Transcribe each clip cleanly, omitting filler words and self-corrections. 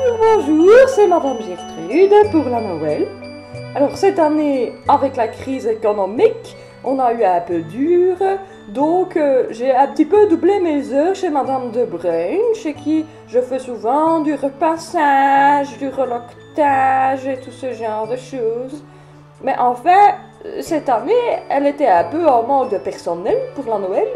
Bonjour, c'est Madame Gertrude pour la Noël. Alors cette année, avec la crise économique, on a eu un peu dur, donc j'ai un petit peu doublé mes heures chez Madame De Bruyne, chez qui je fais souvent du repassage, du reloquetage et tout ce genre de choses. Mais en fait, cette année, elle était un peu en manque de personnel pour la Noël.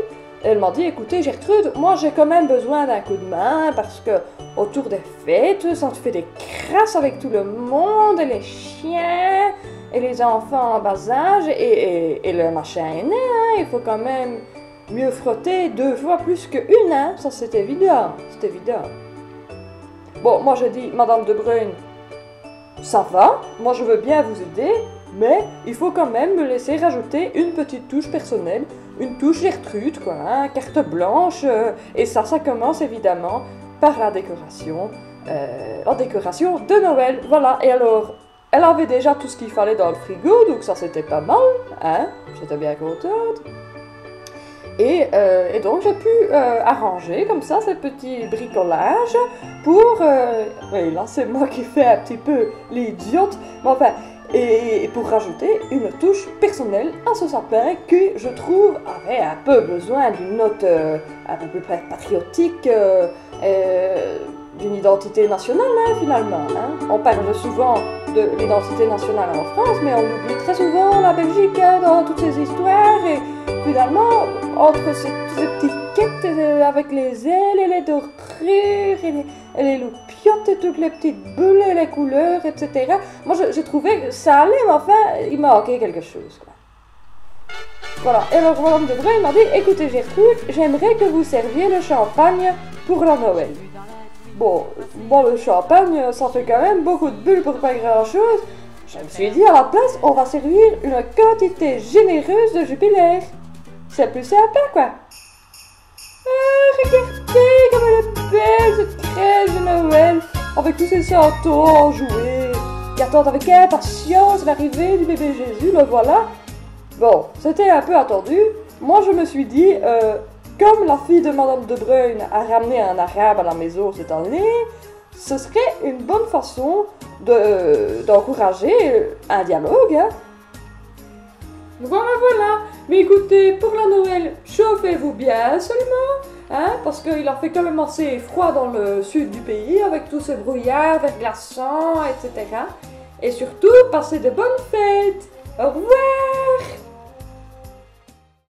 Elle m'a dit, écoutez Gertrude, moi j'ai quand même besoin d'un coup de main parce que autour des fêtes, ça te fait des crasses avec tout le monde et les chiens et les enfants en bas âge et le machin est né, hein. Il faut quand même mieux frotter 2 fois plus qu'une, hein. Ça c'est évident, c'est évident. Bon, moi j'ai dit, Madame De Bruyne, ça va, moi je veux bien vous aider, mais il faut quand même me laisser rajouter une petite touche personnelle, une touche Gertrude, quoi, hein, carte blanche, et ça commence évidemment par la décoration de Noël, voilà. Et alors, elle avait déjà tout ce qu'il fallait dans le frigo, donc ça c'était pas mal, hein, j'étais bien contente. Et donc j'ai pu arranger comme ça ces petits bricolages pour... oui, là c'est moi qui fais un petit peu l'idiote, mais enfin... Et pour rajouter une touche personnelle à ce sapin qui, je trouve, avait un peu besoin d'une note un peu plus patriotique, d'une identité nationale, hein, finalement. Hein. On parle souvent de l'identité nationale en France, mais on oublie très souvent la Belgique, hein, dans toutes ces histoires. Et finalement, entre ces petites quêtes avec les ailes et les dorures et les loupiottes et toutes les petites bulles et les couleurs, etc. Moi, je trouvais que ça allait, mais enfin, il manquait quelque chose, quoi. Voilà, et alors Madame De Bruyne m'a dit, écoutez Gertrude, j'aimerais que vous serviez le champagne pour la Noël. Bon, le champagne, ça fait quand même beaucoup de bulles pour pas grand-chose. Je me suis dit, à la place, on va servir une quantité généreuse de Jupiler. C'est plus sympa, quoi. Ah, regardez comme elle est belle, cette crèche de Noël, avec tous ces santons enjoués, qui attendent avec impatience l'arrivée du bébé Jésus, le voilà. Bon, c'était un peu attendu. Moi, je me suis dit, comme la fille de Madame De Bruyne a ramené un arabe à la maison cette année, ce serait une bonne façon d'encourager un dialogue, hein. Voilà. Mais écoutez, pour la Noël, chauffez-vous bien seulement, hein, parce qu'il a fait quand même assez froid dans le sud du pays, avec tous ces brouillards verglaçants, etc. Et surtout, passez de bonnes fêtes. Au revoir!